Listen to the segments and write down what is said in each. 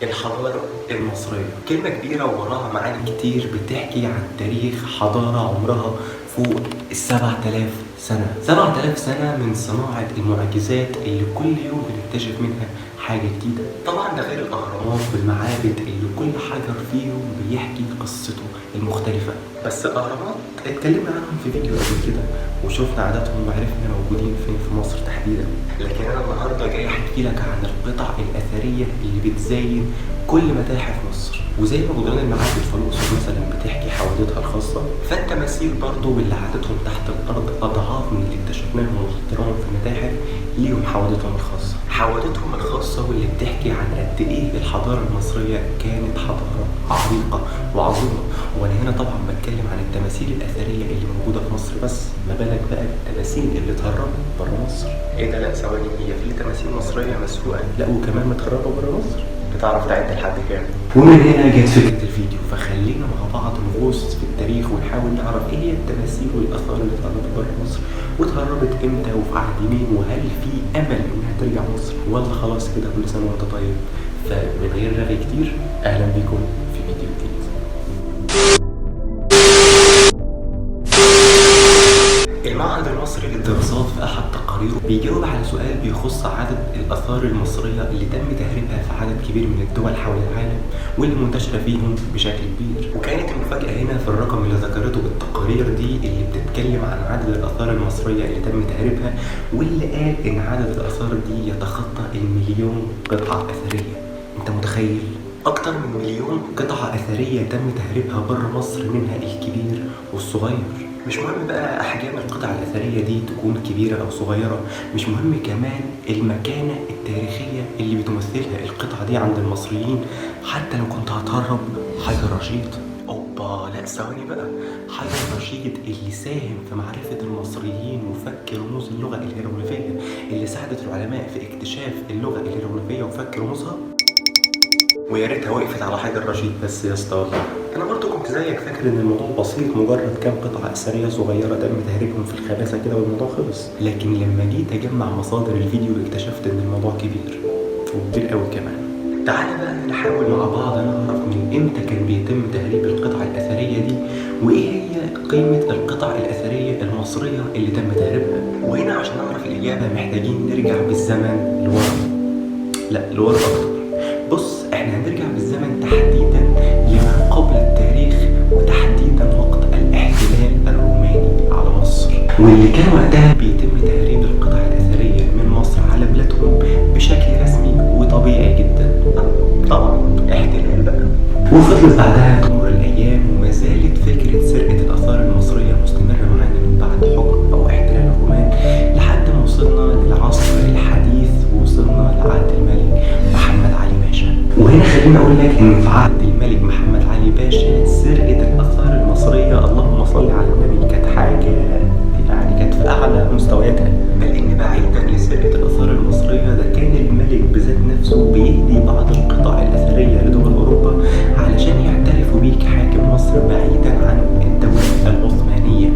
الحضارة المصرية كلمة كبيرة ووراها معاني كتير بتحكي عن تاريخ حضارة عمرها فوق 7000 سنة. 7000 سنة من صناعة المعجزات اللي كل يوم بنكتشف منها حاجة جديدة. طبعا ده غير الأهرامات والمعابد اللي كل حجر فيهم بيحكي قصته المختلفة. بس الأهرامات اتكلمنا عنهم في فيديو قبل كده وشوفنا عاداتهم وعرفنا موجودين فين في مصر تحديدا. لكن أنا النهاردة جاي أحكي لك عن القطع الأثرية اللي بتزين كل متاحف مصر. وزي ما جدران المعابد في الأقصر مثلا بتحكي حوادثها الخاصة، فالتماثيل برضه واللي عادتهم تحت الأرض أضعاف من اللي اكتشفناهم واختراعهم في المتاحف ليهم حوادثهم الخاصة. حوادثهم الخاصة واللي بتحكي عن قد إيه الحضارة المصرية كانت حضارة عريقة وعظيمة. وأنا هنا طبعا بتكلم عن التماثيل الأثرية اللي موجودة في مصر بس، ما بالك بقى بالتماثيل اللي اتهربت بره مصر. إيه ده؟ لا ثواني، هي في تماثيل مصرية مسروقة؟ لا وكمان متهربة بره مصر؟ بتعرف تعد لحد كام؟ ومن هنا جت فكرة الفيديو، فخلينا مع بعض نغوص في التاريخ ونحاول نعرف ايه هي التماثيل والآثار اللي اتهربت بره مصر، واتهربت امتى وفي عهد مين، وهل في امل انها ترجع مصر ولا خلاص كده كل سنة وانت طيب. فمن غير رغي كتير اهلا بيكم في فيديو جديد. المعهد المصري للدراسات في أحد تقاريره بيجاوب على سؤال بيخص عدد الآثار المصرية اللي تم تهريبها في عدد كبير من الدول حول العالم واللي منتشرة فيهم بشكل كبير. وكانت المفاجأة هنا في الرقم اللي ذكرته التقارير دي اللي بتتكلم عن عدد الآثار المصرية اللي تم تهريبها، واللي قال إن عدد الآثار دي يتخطى 1,000,000 قطعة أثرية. أنت متخيل؟ أكتر من 1,000,000 قطعة أثرية تم تهريبها بره مصر، منها الكبير والصغير. مش مهم بقى أحجام القطع الأثرية دي تكون كبيرة أو صغيرة، مش مهم كمان المكانة التاريخية اللي بتمثلها القطعة دي عند المصريين. حتى لو كنت هتهرب حجر رشيد، أوبا لا ثواني بقى، حجر رشيد اللي ساهم في معرفة المصريين وفك رموز اللغة الهيروغليفية، اللي ساعدت العلماء في اكتشاف اللغة الهيروغليفية وفك رموزها. ويا ريتها وقفت على حجر رشيد بس يا اسطى. والله انا برضو كنت زيك فاكر ان الموضوع بسيط، مجرد كام قطعه اثريه صغيره تم تهريبهم في الخباثه كده والموضوع خلص. لكن لما جيت اجمع مصادر الفيديو اكتشفت ان الموضوع كبير وكبير قوي كمان. تعالى بقى نحاول مع بعض نعرف من امتى كان بيتم تهريب القطع الاثريه دي، وايه هي قيمه القطع الاثريه المصريه اللي تم تهريبها. وهنا عشان نعرف الاجابه محتاجين نرجع بالزمن لورا. لا لورا اكتر. بص احنا هنرجع بالزمن تحديدا لما قبل التاريخ، وتحديدا وقت الاحتلال الروماني على مصر، واللي كان وقتها بيتم تهريب القطع الاثريه من مصر على بلادهم بشكل رسمي وطبيعي جدا. طبعا احتلال بقى. وفضلت بعدها تمر الايام وما زالت فكره سرقه الاثار المصريه مستمره معانا من بعد حكم او احتلال الرومان لحد ما وصلنا للعصر الحديث ووصلنا لعهد الملك محمد علي باشا. وهنا خليني اقول لك ان في عهد الملك محمد علي باشا سرقه الاثار المصريه اللهم صل على النبي كانت حاجه يعني كانت في اعلى مستوياتها. بل ان بعيدا لسرقه الاثار المصريه ده كان الملك بذات نفسه بيهدي بعض القطع الاثريه لدول اوروبا علشان يعترفوا بيه كحاكم مصر بعيدا عن الدوله العثمانيه.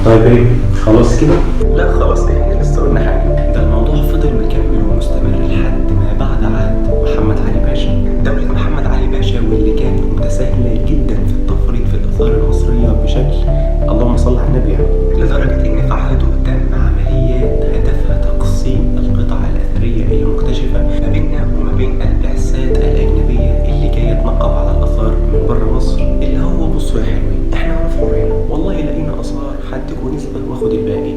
طيب ايه خلاص كده؟ لا خلاص احنا لسه قلنا حاجه. ده الموضوع فضل مكمل ومستمر لحد ما بعد عهد محمد علي باشا. دولة محمد علي باشا واللي كانت متساهلة جدا في التفريط في الآثار المصرية بشكل اللهم صل على النبي يعني. لدرجة إن في عهده تم عمليات هدفها تقسيم القطع الأثرية المكتشفة ما بيننا وما بين البعثات الأجنبية اللي جاية تنقب على الآثار من بره مصر. اللي هو بصوا يا حلوين، إحنا هنفحر هنا والله لقينا آثار هديكوا نسبة واخد الباقي.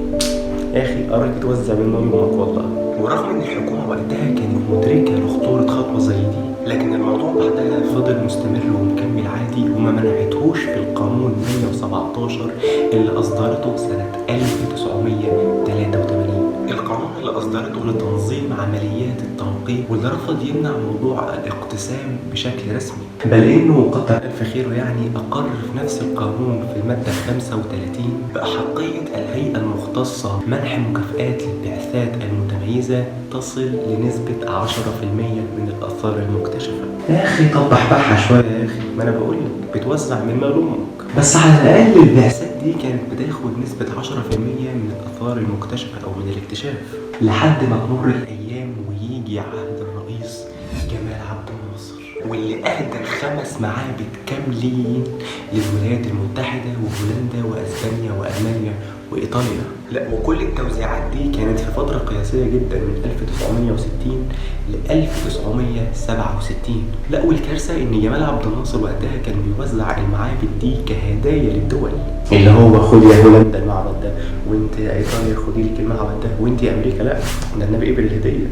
يا أخي أراك توزع من يومك والله. ورغم إن الحكومة وقتها كانت مدركة لخطورة خطوة زي دي، لكن الموضوع بعدها فضل مستمر ومكمل عادي وما منعتهوش في القانون 117 اللي أصدرته سنة 1983. القانون اللي أصدرته لتنظيم عمليات التنقيب واللي رفض يمنع موضوع الاقتسام بشكل رسمي، بل إنه كتر ألف خيره يعني أقر في نفس القانون في المادة 35 بأحقية الهيئة المختصة منح مكافآت للبعثات المتميزة تصل لنسبة 10% من الآثار المكتشفة. يا أخي طب بحبحها شوية يا أخي، ما أنا بقول لك بتوزع من مال أمك. بس على الأقل البعثات دي كانت بتاخد نسبة 10% من الآثار المكتشفة أو من الاكتشاف، لحد ما تمر الأيام ويجي عهد الرئيس جمال عبد الناصر. واللي أهدى 5 معابد كاملين للولايات المتحدة وهولندا وأسبانيا وألمانيا وإيطاليا. لا، وكل التوزيعات دي كانت في فترة قياسية جدا من 1960 ل 1967. لا، والكارثة إن جمال عبد الناصر وقتها كان بيوزع المعابد دي كهدايا للدول، اللي هو خد يا هولندا المعبد ده، وانت يا إيطاليا خدي لك المعبد ده، وانت يا أمريكا لا، ده النبي قبل الهدية.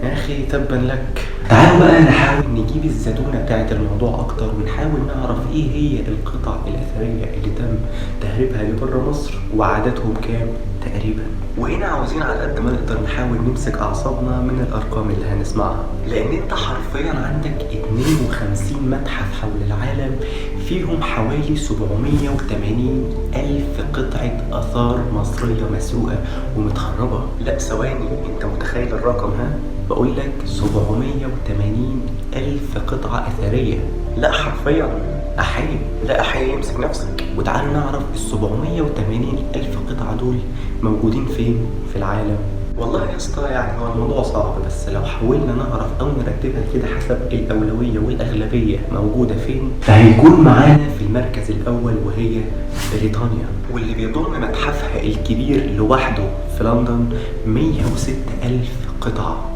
يا أخي تبا لك. تعالوا بقى نحاول نجيب الزتونة بتاعت الموضوع أكتر، ونحاول نعرف إيه هي القطع الأثرية اللي تم تهريبها لبره مصر وعددهم كام تقريبا. وهنا عاوزين على قد ما نقدر نحاول نمسك أعصابنا من الأرقام اللي هنسمعها، لأن أنت حرفيا عندك 52 متحف حول العالم فيهم حوالي 780 ألف قطعة آثار مصرية مسروقة ومتخربة. لا ثواني، أنت متخيل الرقم؟ بقول لك 780 ألف قطعة أثرية. لا حرفيا أحيي، لا أحيي، امسك نفسك. وتعالوا نعرف ال 780 ألف قطعة دول موجودين فين في العالم. والله يا اسطى يعني هو الموضوع صعب، بس لو حاولنا نعرف أو نرتبها كده حسب الأولوية والأغلبية موجودة فين، فهيكون معانا في المركز الأول وهي بريطانيا، واللي بيضم متحفها الكبير لوحده في لندن 106 ألف قطعة.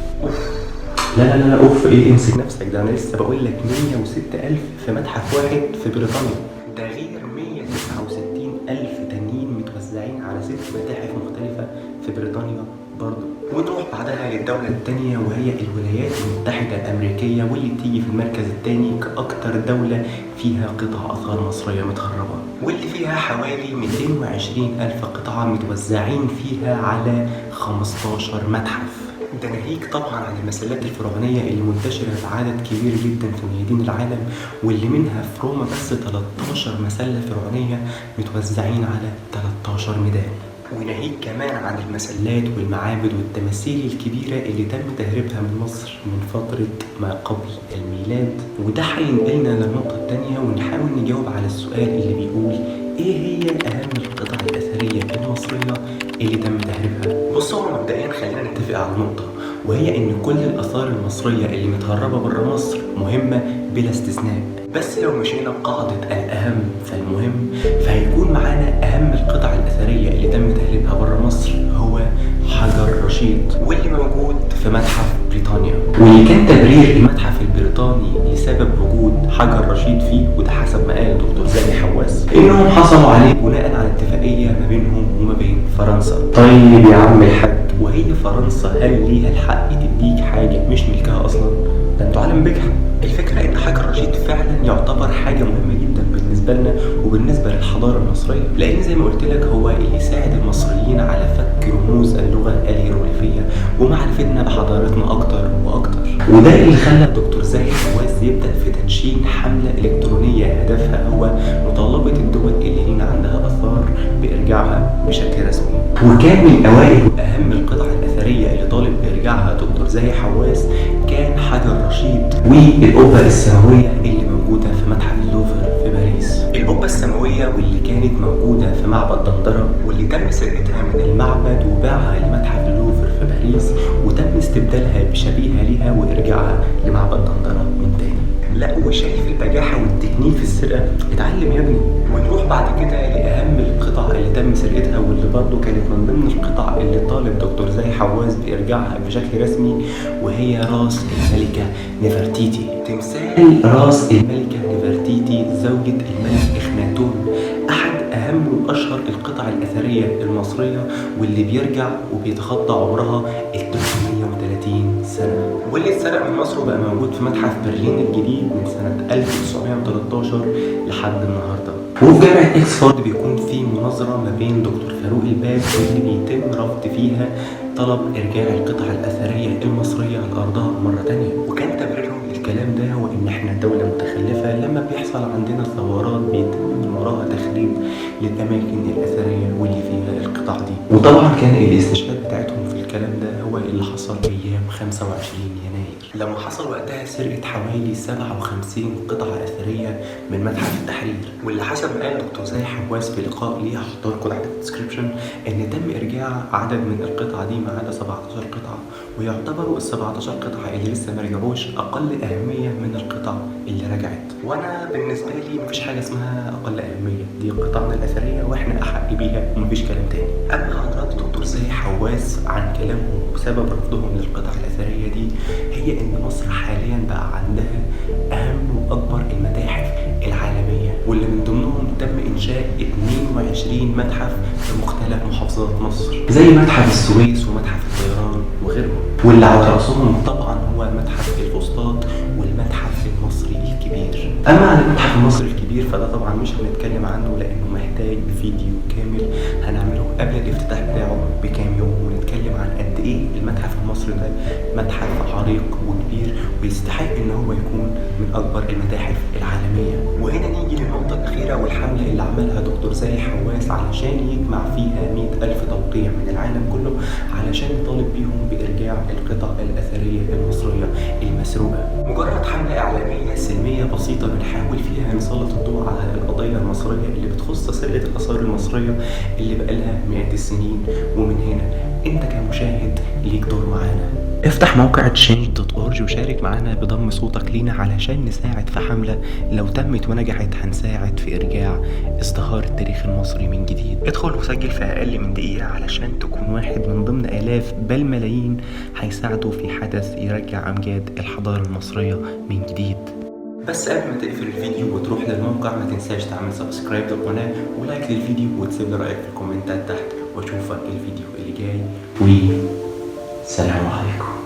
لا اوف، ايه امسك نفسك، ده انا لسه بقول لك 106 ألف في متحف واحد في بريطانيا، ده غير 169 ألف تانيين متوزعين على 6 متاحف مختلفة في بريطانيا برضه. ونروح بعدها للدولة التانية وهي الولايات المتحدة الأمريكية، واللي بتيجي في المركز التاني كأكتر دولة فيها قطع آثار مصرية متخربة، واللي فيها حوالي 220 ألف قطعة متوزعين فيها على 15 متحف. ده ناهيك طبعا عن المسلات الفرعونية اللي منتشرة بعدد كبير جدا في ميادين العالم، واللي منها في روما بس 13 مسلة فرعونية متوزعين على 13 ميدان. وناهيك كمان عن المسلات والمعابد والتماثيل الكبيرة اللي تم تهريبها من مصر من فترة ما قبل الميلاد. وده هينقلنا للنقطة التانية، ونحاول نجاوب على السؤال اللي بيقول ايه هي اهم القطع الاثرية المصرية اللي تم تهريبها. بصوا، مبدئيا خلينا نتفق على نقطة، وهي ان كل الاثار المصرية اللي متهربة بره مصر مهمة بلا استثناء، بس لو مشينا بقاعدة الأهم فالمهم، فهيكون معانا أهم القطع الأثرية اللي تم تهريبها بره مصر هو حجر رشيد، واللي موجود في متحف بريطانيا، واللي كان تبرير المتحف البريطاني لسبب وجود حجر رشيد فيه، وده حسب ما قال دكتور زاهي حواس، إنهم حصلوا عليه بناء على اتفاقية ما بينهم وما بين فرنسا. طيب يا عم الحاج، وهي فرنسا هل ليها الحق تديك حاجة مش ملكها أصلا؟ ده انتوا عالم بجحة. الفكرة ان حجر رشيد فعلا يعتبر حاجة مهمة جدا بالنسبة لنا وبالنسبة للحضارة المصرية، لان زي ما قلت لك هو اللي ساعد المصريين على فك رموز اللغة الهيروغليفية ومعرفتنا بحضارتنا اكتر واكتر. وده اللي خلى دكتور زاهي حواس يبدأ في تدشين حملة الكترونية هدفها هو مطالبة الدول اللي لينا عندها اثار بارجاعها بشكل رسمي. وكان من اوائل واهم القطع الاثرية اللي طالب بارجاعها دكتور زاهي حواس كان حجر رشيد والقبة السماوية اللي موجودة في متحف اللوفر في باريس. القبة السماوية واللي كانت موجودة في معبد دندرة، واللي تم سرقتها من المعبد وباعها لمتحف اللوفر في باريس، وتم استبدالها بشبيهة ليها وإرجاعها لمعبد دندرة من تاني. لا، وشايف البجاحة والتكنيك في السرقة؟ اتعلم يا ابني. ونروح بعد كده لأهم القطع اللي تم سرقتها، واللي برضه كانت من ضمن القطع اللي طالب دكتور زاهي حواس بإرجاعها بشكل رسمي، وهي راس الملكة نفرتيتي. تمثال راس الملكة نفرتيتي زوجة الملك إخناتون، أحد أهم وأشهر القطع الأثرية المصرية، واللي بيرجع وبيتخطى عمرها 330 سنة، واللي اتسرق من مصر وبقى موجود في متحف برلين الجديد من سنة 1913 لحد النهاردة. وفي جامعة إكسفورد بيكون في مناظرة ما بين دكتور فاروق الباب واللي بيتم رفض فيها طلب إرجاع القطع الأثرية المصرية لأرضها مرة تانية. وكان تبريرهم للكلام ده هو إن إحنا دولة متخلفة، لما بيحصل عندنا ثورات بيتم من وراها تخريب للأماكن الأثرية واللي فيها القطع دي. وطبعا كان الاستشهاد بتاعتهم في الكلام ده هو اللي حصل أيام 25 يناير لما حصل وقتها سرقة حوالي 57 قطعة أثرية من متحف التحرير، واللي حسب ما قال دكتور زاهي حواس في لقاء ليه هحط لكم تحت الديسكربشن إن تم إرجاع عدد من القطع دي ما عدا 17 قطعة، ويعتبروا ال 17 قطعة اللي لسه ما رجعوش أقل أهمية من القطع اللي رجعت. وأنا بالنسبة لي مفيش حاجة اسمها أقل أهمية، دي قطعنا الأثرية وإحنا أحق بيها ومفيش كلام تاني. أما عن رد دكتور زاهي حواس عن كلامهم وسبب رفضهم للقطع الأثرية دي هي إن مصر حاليا بقى عندها أهم وأكبر المتاحف العالمية، واللي من ضمنهم تم إنشاء 22 متحف في مختلف محافظات مصر زي متحف السويس ومتحف الطيران وغيرهم، واللي على رأسهم طبعا هو متحف الفسطاط والمتحف المصري الكبير. أما عن المتحف المصري الكبير فده طبعا مش هنتكلم عنه لأنه محتاج فيديو كامل هنعمله قبل الافتتاح بتاعه بكام يوم، ونتكلم عن قد إيه المتحف المصري ده متحف عريق وكبير ويستحق إن هو يكون من أكبر المتاحف العالمية. وهنا نيجي للنقطة الأخيرة والحملة اللي عملها دكتور زاهي حواس علشان يجمع فيها 100,000 توقيع من العالم كله علشان يطالب بيهم بإرجاع القطع الأثرية المصرية المسروقة. مجرد حملة إعلامية سلمية بسيطة بنحاول فيها نسلط الضوء على القضية المصرية اللي بتخص سرقة الآثار المصرية اللي بقالها مئات السنين. ومن هنا أنت كمشاهد ليك دور معانا. افتح موقع change.org وشارك معانا بضم صوتك لينا علشان نساعد في حملة لو تمت ونجحت هنساعد في إرجاع ازدهار التاريخ المصري من جديد. ادخل وسجل في أقل من دقيقة علشان تكون واحد من ضمن آلاف بل ملايين هيساعدوا في حدث يرجع أمجاد الحضارة المصرية من جديد. بس قبل ما تقفل الفيديو وتروح للموقع ما تنساش تعمل سبسكرايب للقناة ولايك للفيديو وتسيب لي رأيك في الكومنتات تحت، واشوفك الفيديو اللي جاي وسلام عليكم.